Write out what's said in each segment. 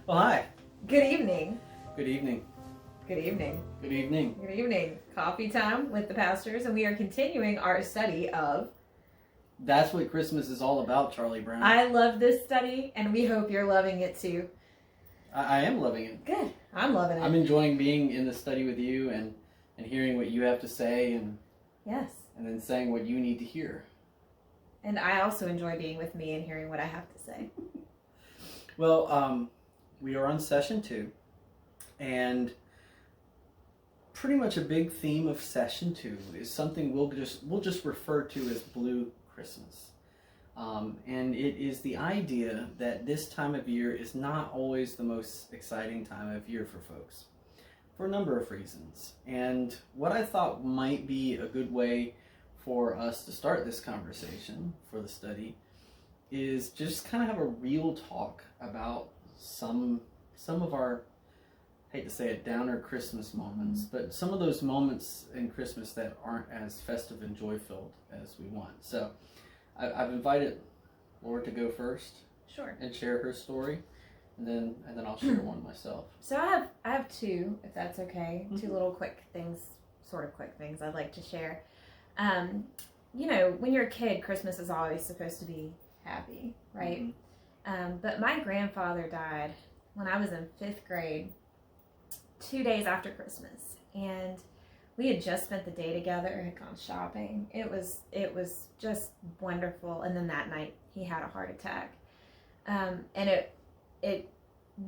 Well, hi. Good evening. Good evening. Good evening. Good evening. Good evening. Coffee time with the pastors, and we are continuing our study of. That's what Christmas is all about, Charlie Brown. I love this study, and we hope you're loving it too. I am loving it. Good. I'm loving it. I'm enjoying being in the study with you and hearing what you have to say and Yes. and then saying what you need to hear. And I also enjoy being with me and hearing what I have to say. Well, we are on session 2, and pretty much a big theme of session 2 is something we'll just refer to as Blue Christmas. And it is the idea that this time of year is not always the most exciting time of year for folks, for a number of reasons. And what I thought might be a good way for us to start this conversation for the study is just kind of have a real talk about some of our, I hate to say it, downer Christmas moments, but some of those moments in Christmas that aren't as festive and joy-filled as we want. So I've invited Laura to go first. Sure. And share her story, and then I'll share one myself. So I have two, if that's okay. Mm-hmm. Two little quick things, sort of quick things I'd like to share. You know, when you're a kid, Christmas is always supposed to be happy, right? Mm-hmm. But my grandfather died when I was in 5th grade, 2 days after Christmas, and we had just spent the day together, had gone shopping. It was just wonderful. And then that night he had a heart attack, and it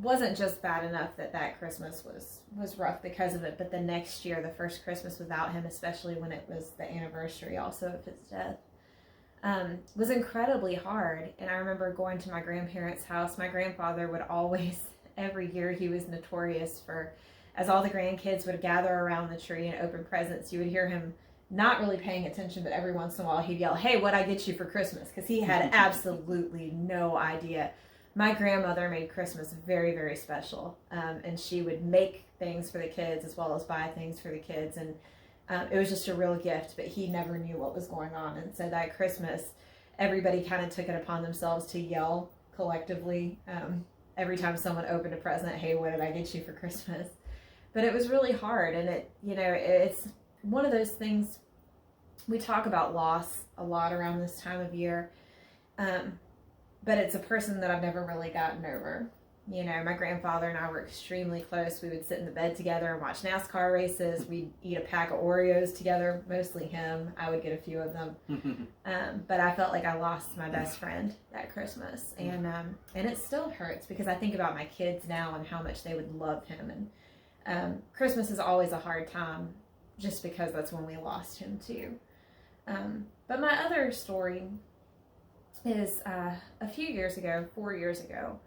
wasn't just bad enough that Christmas was rough because of it, but the next year, the first Christmas without him, especially when it was the anniversary also of his death, was incredibly hard. And I remember going to my grandparents' house. My grandfather would always, every year, he was notorious for, as all the grandkids would gather around the tree and open presents, you would hear him not really paying attention, but every once in a while he'd yell, "Hey, what'd I get you for Christmas?" Because he had absolutely no idea. My grandmother made Christmas very, very special, and she would make things for the kids as well as buy things for the kids, and it was just a real gift, but he never knew what was going on. And so that Christmas, everybody kind of took it upon themselves to yell collectively every time someone opened a present, "Hey, what did I get you for Christmas?" But it was really hard, and it's one of those things. We talk about loss a lot around this time of year, but it's a person that I've never really gotten over. You know, my grandfather and I were extremely close. We would sit in the bed together and watch NASCAR races. We'd eat a pack of Oreos together, mostly him. I would get a few of them. But I felt like I lost my best friend that Christmas. And it still hurts because I think about my kids now and how much they would love him. And Christmas is always a hard time just because that's when we lost him too. But my other story is a few years ago, 4 years ago,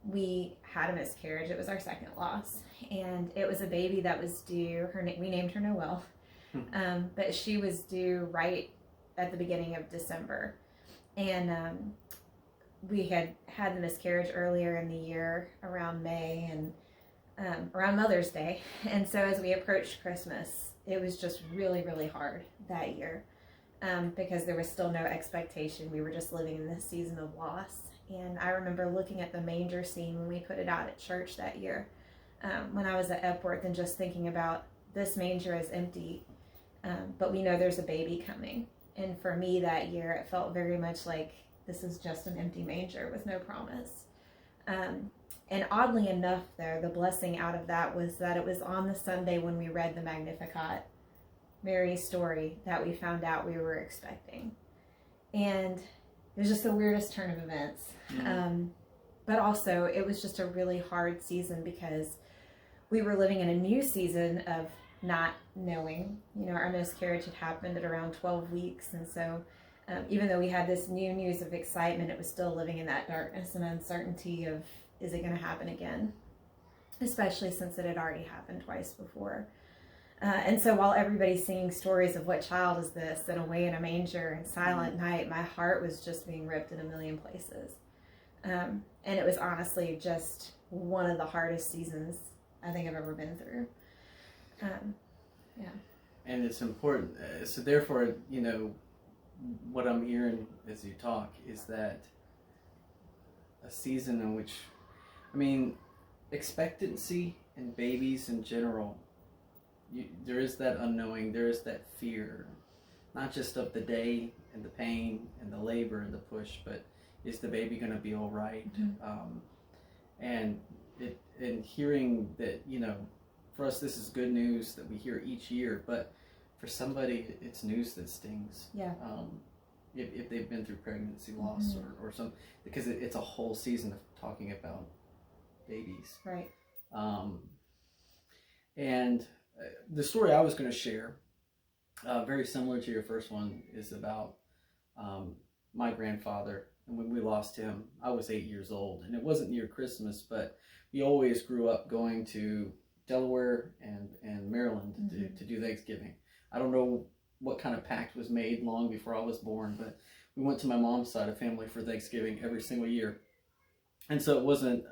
we had a miscarriage. It was our second loss, and it was a baby that was due. We named her Noelle, but she was due right at the beginning of December, and we had the miscarriage earlier in the year around May and around Mother's Day, and so as we approached Christmas, it was just really, really hard that year. Because there was still no expectation. We were just living in this season of loss. And I remember looking at the manger scene when we put it out at church that year, when I was at Epworth, and just thinking about this manger is empty, but we know there's a baby coming. And for me that year, it felt very much like this is just an empty manger with no promise. And oddly enough, though, the blessing out of that was that it was on the Sunday when we read the Magnificat, Mary's story, that we found out we were expecting. And it was just the weirdest turn of events. Mm-hmm. But also, it was just a really hard season because we were living in a new season of not knowing. You know, our miscarriage had happened at around 12 weeks. And so even though we had this new news of excitement, it was still living in that darkness and uncertainty of, is it going to happen again? Especially since it had already happened twice before. And so while everybody's singing stories of what child is this, and away in a manger and silent night, my heart was just being ripped in a million places. And it was honestly just one of the hardest seasons I think I've ever been through. Yeah. And it's important. So therefore, you know, what I'm hearing as you talk is that a season in which I mean, expectancy and babies in general, there is that unknowing, there is that fear, not just of the day and the pain and the labor and the push, but is the baby going to be all right? And hearing that, for us this is good news that we hear each year, but for somebody it's news that stings. Yeah. If they've been through pregnancy loss or some, because it's a whole season of talking about babies. Right. And the story I was going to share, very similar to your first one, is about my grandfather. And when we lost him, I was 8 years old, and it wasn't near Christmas, but we always grew up going to Delaware and Maryland to do Thanksgiving. I don't know what kind of pact was made long before I was born, but we went to my mom's side of family for Thanksgiving every single year. And so it wasn't,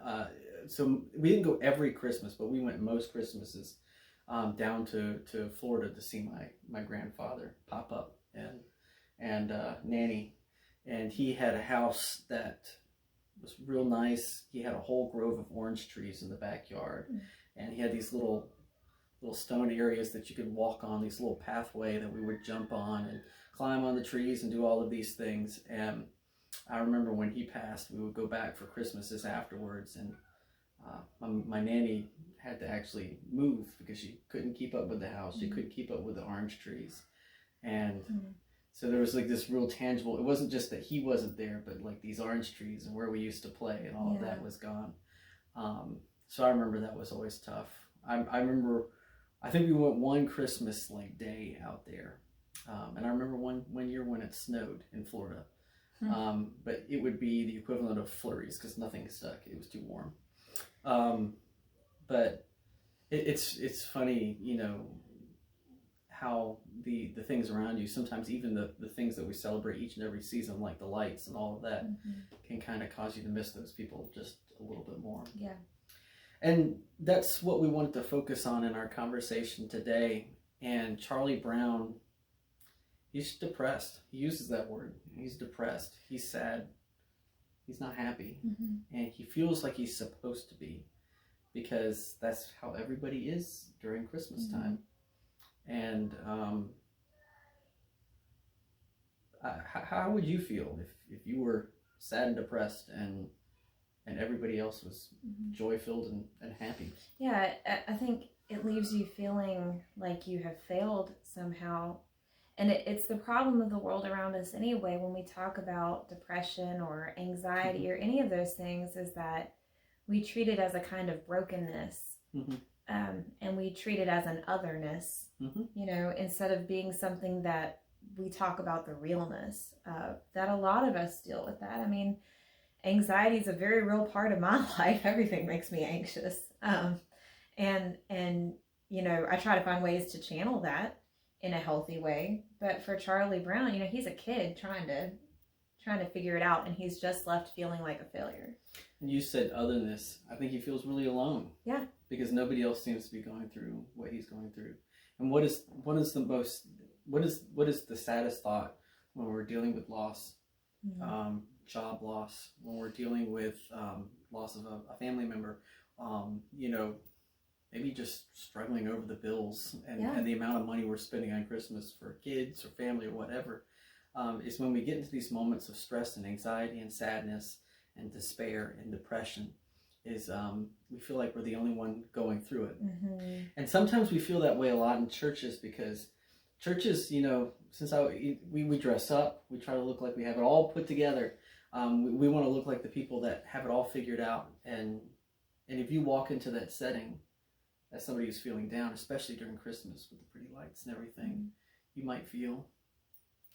so we didn't go every Christmas, but we went most Christmases down to Florida to see my grandfather pop up and Nanny. And he had a house that was real nice. He had a whole grove of orange trees in the backyard. And he had these little stone areas that you could walk on, these little pathway that we would jump on and climb on the trees and do all of these things. And I remember when he passed, we would go back for Christmases afterwards, and my nanny had to actually move because she couldn't keep up with the house. She couldn't keep up with the orange trees. And so there was like this real tangible, it wasn't just that he wasn't there, but like these orange trees and where we used to play and all of that was gone. So I remember that was always tough. I remember, I think we went one Christmas like day out there. And I remember one year when it snowed in Florida. But it would be the equivalent of flurries because nothing stuck. It was too warm. But it's funny, how the things around you, sometimes even the things that we celebrate each and every season, like the lights and all of that, can kind of cause you to miss those people just a little bit more. Yeah. And that's what we wanted to focus on in our conversation today. And Charlie Brown, he's depressed. He uses that word. He's depressed. He's sad. He's not happy. And he feels like he's supposed to be, because that's how everybody is during Christmas time. And how would you feel if you were sad and depressed and everybody else was joy-filled and happy? Yeah, I think it leaves you feeling like you have failed somehow. And it's the problem of the world around us anyway, when we talk about depression or anxiety or any of those things, is that we treat it as a kind of brokenness. And we treat it as an otherness, instead of being something that we talk about the realness that a lot of us deal with that. I mean, anxiety is a very real part of my life. Everything makes me anxious. And I try to find ways to channel that in a healthy way. But for Charlie Brown, he's a kid trying to figure it out, and he's just left feeling like a failure. And you said otherness. I think he feels really alone. Yeah. Because nobody else seems to be going through what he's going through. And what is the saddest thought when we're dealing with loss, job loss, when we're dealing with loss of a family member, maybe just struggling over the bills and the amount of money we're spending on Christmas for kids or family or whatever, is when we get into these moments of stress and anxiety and sadness and despair and depression, is we feel like we're the only one going through it. And sometimes we feel that way a lot in churches, because churches, since we dress up, we try to look like we have it all put together. We want to look like the people that have it all figured out. And if you walk into that setting as somebody who's feeling down, especially during Christmas with the pretty lights and everything, you might feel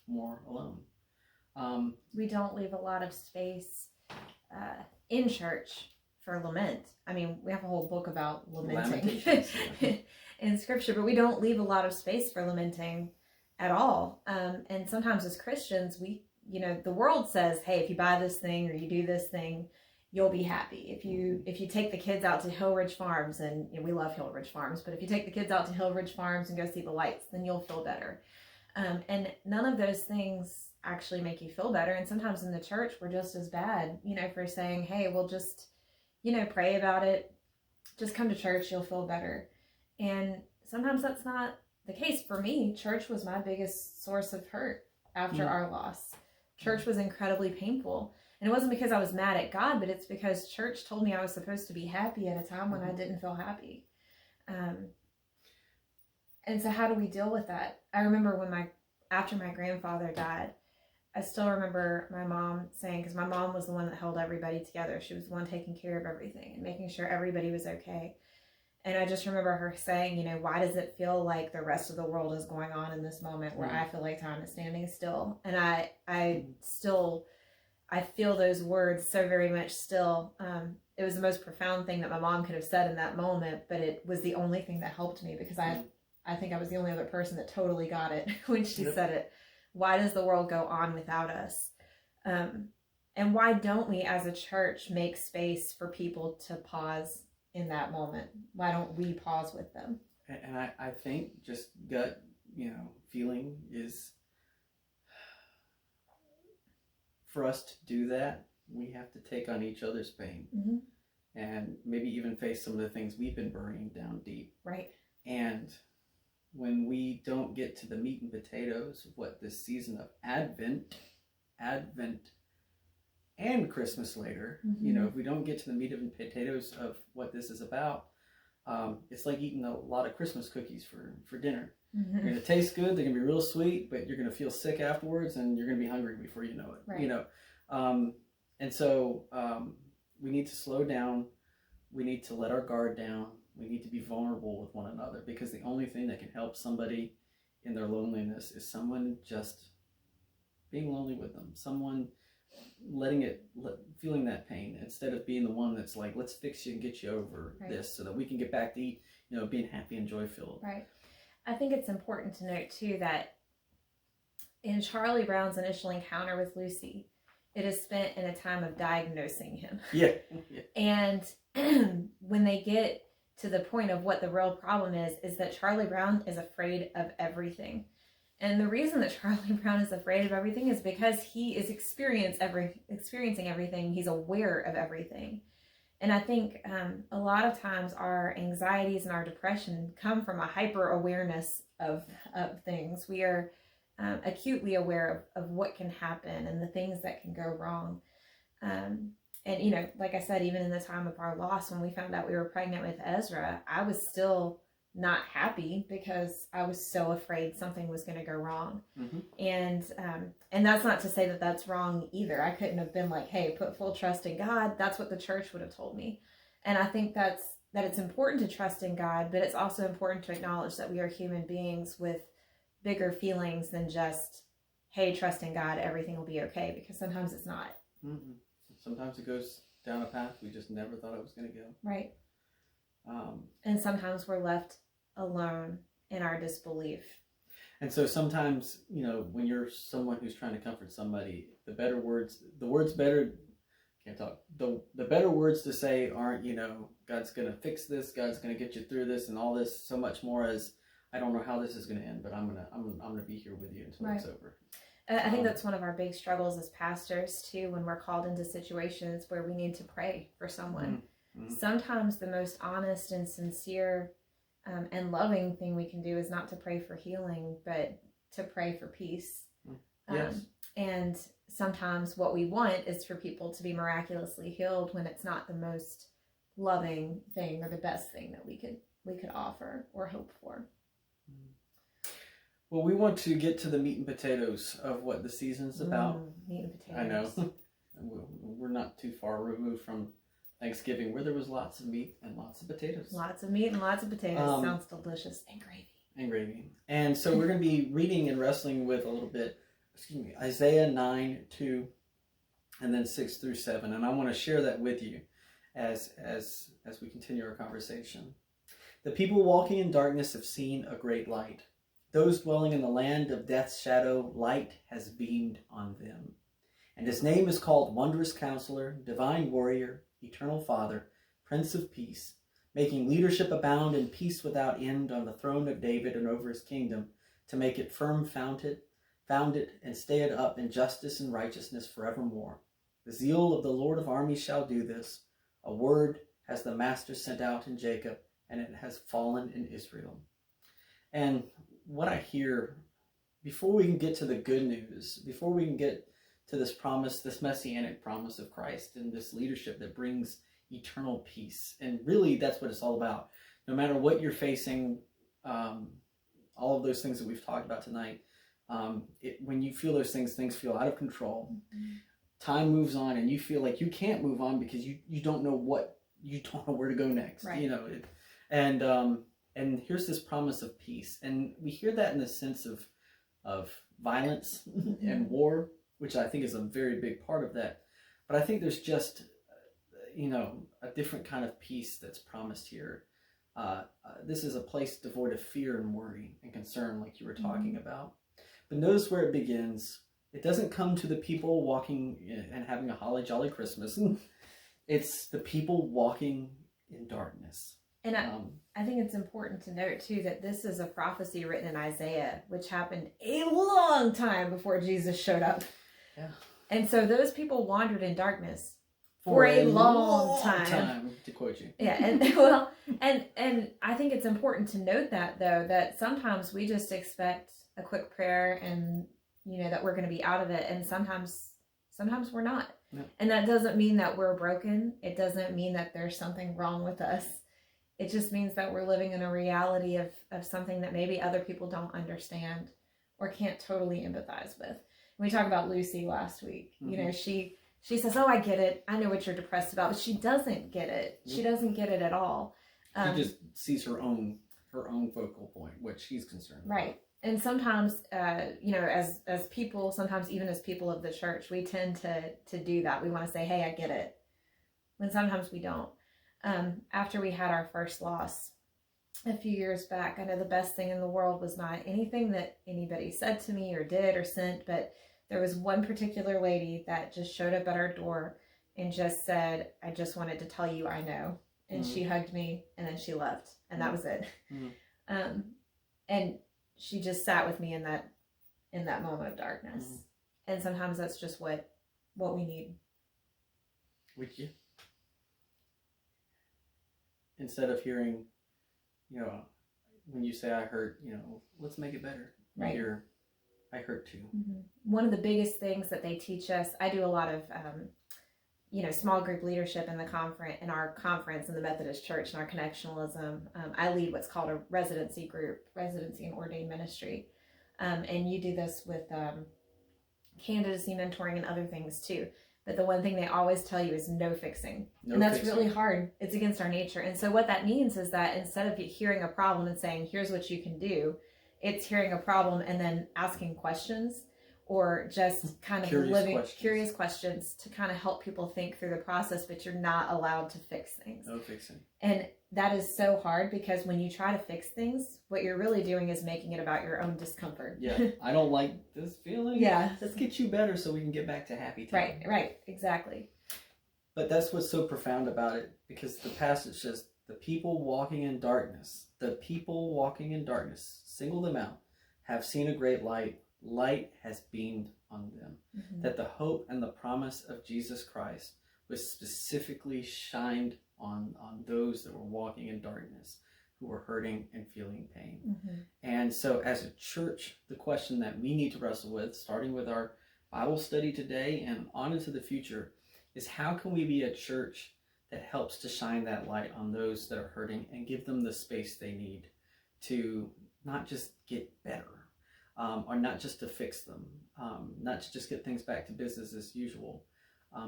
more alone. We don't leave a lot of space in church for lament. I mean, we have a whole book about lamenting in Scripture, but we don't leave a lot of space for lamenting at all. And sometimes as Christians, the world says, hey, if you buy this thing or you do this thing, you'll be happy. If you take the kids out to Hillridge Farms, and we love Hillridge Farms, but if you take the kids out to Hillridge Farms and go see the lights, then you'll feel better. And none of those things actually make you feel better. And sometimes in the church, we're just as bad, for saying, hey, we'll just, pray about it. Just come to church, you'll feel better. And sometimes that's not the case. For me, church was my biggest source of hurt after our loss. Church was incredibly painful. And it wasn't because I was mad at God, but it's because church told me I was supposed to be happy at a time when I didn't feel happy. And so how do we deal with that? I remember after my grandfather died, I still remember my mom saying, because my mom was the one that held everybody together. She was the one taking care of everything and making sure everybody was okay. And I just remember her saying, why does it feel like the rest of the world is going on in this moment where I feel like time is standing still? And I feel those words so very much still. It was the most profound thing that my mom could have said in that moment, but it was the only thing that helped me, because I think I was the only other person that totally got it when she said it. Why does the world go on without us? And why don't we as a church make space for people to pause in that moment? Why don't we pause with them? And I think just gut, feeling is, for us to do that, we have to take on each other's pain. Mm-hmm. And maybe even face some of the things we've been burying down deep. Right. And when we don't get to the meat and potatoes of what this season of Advent and Christmas later, if we don't get to the meat and potatoes of what this is about, it's like eating a lot of Christmas cookies for dinner. They're going to taste good, they're going to be real sweet, but you're going to feel sick afterwards, and you're going to be hungry before you know it. Right. And so we need to slow down. We need to let our guard down. We need to be vulnerable with one another, because the only thing that can help somebody in their loneliness is someone just being lonely with them. Someone feeling that pain, instead of being the one that's like, let's fix you and get you over this so that we can get back to being happy and joy filled. Right. I think it's important to note too that in Charlie Brown's initial encounter with Lucy, it is spent in a time of diagnosing him. Yeah. And when they get to the point of what the real problem is that Charlie Brown is afraid of everything. And the reason that Charlie Brown is afraid of everything is because he is experiencing everything. He's aware of everything. And I think a lot of times our anxieties and our depression come from a hyper awareness of things. We are acutely aware of what can happen and the things that can go wrong. And, like I said, even in the time of our loss, when we found out we were pregnant with Ezra, I was still not happy because I was so afraid something was going to go wrong. Mm-hmm. And that's not to say that that's wrong either. I couldn't have been like, hey, put full trust in God. That's what the church would have told me. And I think that it's important to trust in God, but it's also important to acknowledge that we are human beings with bigger feelings than just, hey, trust in God, everything will be okay, because sometimes it's not. Mm-hmm. Sometimes it goes down a path we just never thought it was going to go. Right. And sometimes we're left alone in our disbelief. And so sometimes, when you're someone who's trying to comfort somebody, the better words to say aren't, God's going to fix this, God's going to get you through this and all this, so much more as, I don't know how this is going to end, but I'm going to be here with you until it's over. I think that's one of our big struggles as pastors too, when we're called into situations where we need to pray for someone. Mm-hmm. Sometimes the most honest and sincere and loving thing we can do is not to pray for healing, but to pray for peace. Yes. And sometimes what we want is for people to be miraculously healed when it's not the most loving thing or the best thing that we could offer or hope for. Well, we want to get to the meat and potatoes of what the season's about. Meat and potatoes. I know. We're not too far removed from Thanksgiving, where there was lots of meat and lots of potatoes. Lots of meat and lots of potatoes. Sounds delicious. And gravy. And so we're going to be reading and wrestling with a little bit, Isaiah 9:2, and then 6-7. And I want to share that with you as we continue our conversation. The people walking in darkness have seen a great light. Those dwelling in the land of death's shadow, light has beamed on them. And his name is called Wondrous Counselor, Divine Warrior, Eternal Father, Prince of Peace, making leadership abound and peace without end on the throne of David and over his kingdom, to make it firm found it, and stay it up in justice and righteousness forevermore. The zeal of the Lord of armies shall do this. A word has the master sent out in Jacob, and it has fallen in Israel. And what I hear, before we can get to the good news, before we can get to this promise, this messianic promise of Christ and this leadership that brings eternal peace, and really that's what it's all about. No matter what you're facing, all of those things that we've talked about tonight, when you feel those things feel out of control. Time moves on, and you feel like you can't move on because you don't know where to go next. Right. And here's this promise of peace, and we hear that in the sense of violence and war, which I think is a very big part of that. But I think there's just a different kind of peace that's promised here. This is a place devoid of fear and worry and concern, like you were talking about. But notice where it begins. It doesn't come to the people walking and having a holly jolly Christmas. It's the people walking in darkness. And I think it's important to note, too, that this is a prophecy written in Isaiah, which happened a long time before Jesus showed up. Yeah. And so those people wandered in darkness for a long time, to quote you. Yeah, and I think it's important to note that, though, that sometimes we just expect a quick prayer and that we're going to be out of it, and sometimes we're not. Yeah. And that doesn't mean that we're broken. It doesn't mean that there's something wrong with us. It just means that we're living in a reality of something that maybe other people don't understand or can't totally empathize with. We talked about Lucy last week. She says, "Oh, I get it. I know what you're depressed about," but she doesn't get it. She doesn't get it at all. She just sees her own focal point, what she's concerned about. Right. And sometimes, as people, sometimes even as people of the church, we tend to do that. We want to say, "Hey, I get it," when sometimes we don't. After we had our first loss a few years back, I know the best thing in the world was not anything that anybody said to me or did or sent, but there was one particular lady that just showed up at our door and just said, "I just wanted to tell you I know." And she hugged me, and then she left, and that was it. And she just sat with me in that moment of darkness. And sometimes that's just what we need. Would you? Instead of hearing, when you say I hurt, let's make it better. Right. Hear, I hurt too. One of the biggest things that they teach us, I do a lot of, small group leadership in our conference in the Methodist Church, in our connectionalism. I lead what's called a residency group, residency and ordained ministry. And you do this with candidacy mentoring and other things too. But the one thing they always tell you is no fixing. And that's really hard. It's against our nature. And so what that means is that instead of hearing a problem and saying, "Here's what you can do," it's hearing a problem and then asking questions, or just kind of curious questions to kind of help people think through the process, but you're not allowed to fix things. No fixing. And that is so hard, because when you try to fix things, what you're really doing is making it about your own discomfort. Yeah. I don't like this feeling. Yeah. Let's get you better so we can get back to happy time. Right. Exactly. But that's what's so profound about it, because the passage says, the people walking in darkness, single them out, have seen a great light. Light has beamed on them. That the hope and the promise of Jesus Christ was specifically shined on those that were walking in darkness, who were hurting and feeling pain. And so as a church, the question that we need to wrestle with, starting with our Bible study today and on into the future, is how can we be a church that helps to shine that light on those that are hurting and give them the space they need to not just get better, or not just to fix them, not to just get things back to business as usual,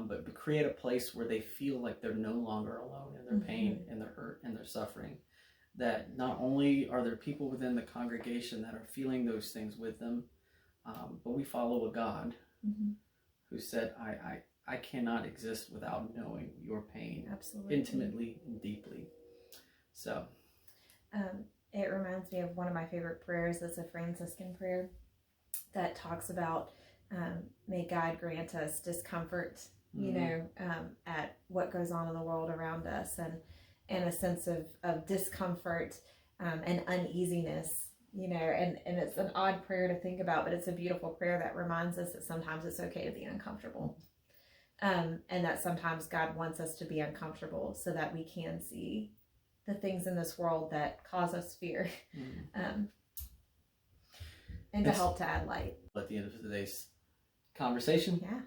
but create a place where they feel like they're no longer alone in their pain and their hurt and their suffering. That not only are there people within the congregation that are feeling those things with them, but we follow a God who said, I cannot exist without knowing your pain intimately and deeply. So it reminds me of one of my favorite prayers. It's a Franciscan prayer that talks about may God grant us discomfort, at what goes on in the world around us, and a sense of discomfort and uneasiness, and it's an odd prayer to think about, but it's a beautiful prayer that reminds us that sometimes it's okay to be uncomfortable. And that sometimes God wants us to be uncomfortable so that we can see the things in this world that cause us fear, and to help to add light. At the end of today's conversation. Yeah.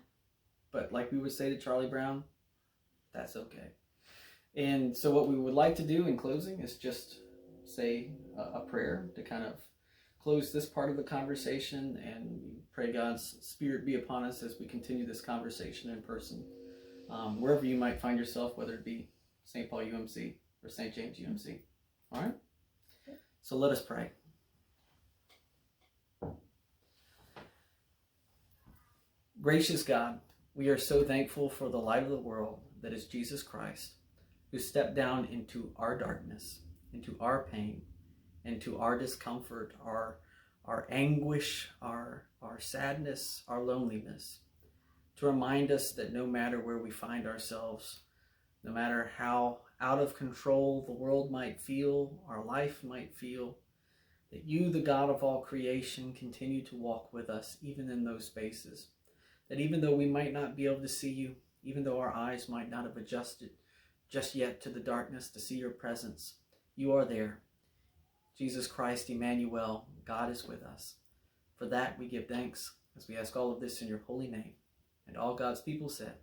But like we would say to Charlie Brown, that's okay. And so what we would like to do in closing is just say a prayer to kind of close this part of the conversation, and pray God's Spirit be upon us as we continue this conversation in person, wherever you might find yourself, whether it be St. Paul UMC or St. James UMC. All right? So let us pray. Gracious God, we are so thankful for the light of the world that is Jesus Christ, who stepped down into our darkness, into our pain, into our discomfort, our anguish, our sadness, our loneliness, to remind us that no matter where we find ourselves, no matter how out of control the world might feel, our life might feel, that you, the God of all creation, continue to walk with us even in those spaces. That even though we might not be able to see you, even though our eyes might not have adjusted just yet to the darkness to see your presence, you are there. Jesus Christ, Emmanuel, God is with us. For that we give thanks as we ask all of this in your holy name. And all God's people said,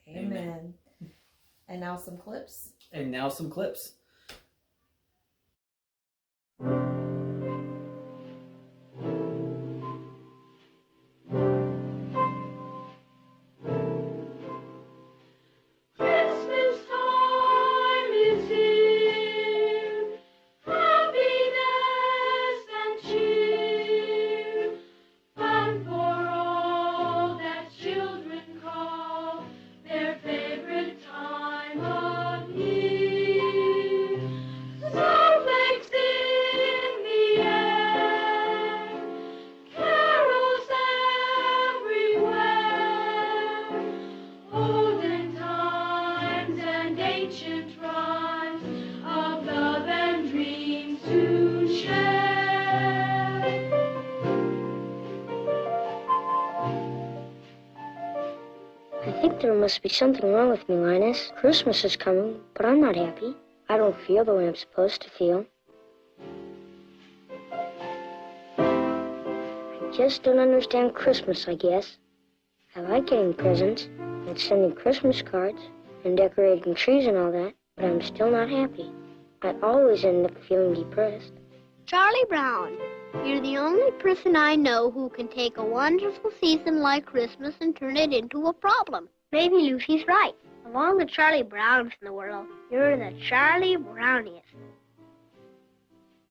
Amen. And now some clips. I think there must be something wrong with me, Linus. Christmas is coming, but I'm not happy. I don't feel the way I'm supposed to feel. I just don't understand Christmas, I guess. I like getting presents and sending Christmas cards and decorating trees and all that, but I'm still not happy. I always end up feeling depressed. Charlie Brown, you're the only person I know who can take a wonderful season like Christmas and turn it into a problem. Maybe Lucy's right. Of all the Charlie Browns in the world, you're the Charlie Browniest.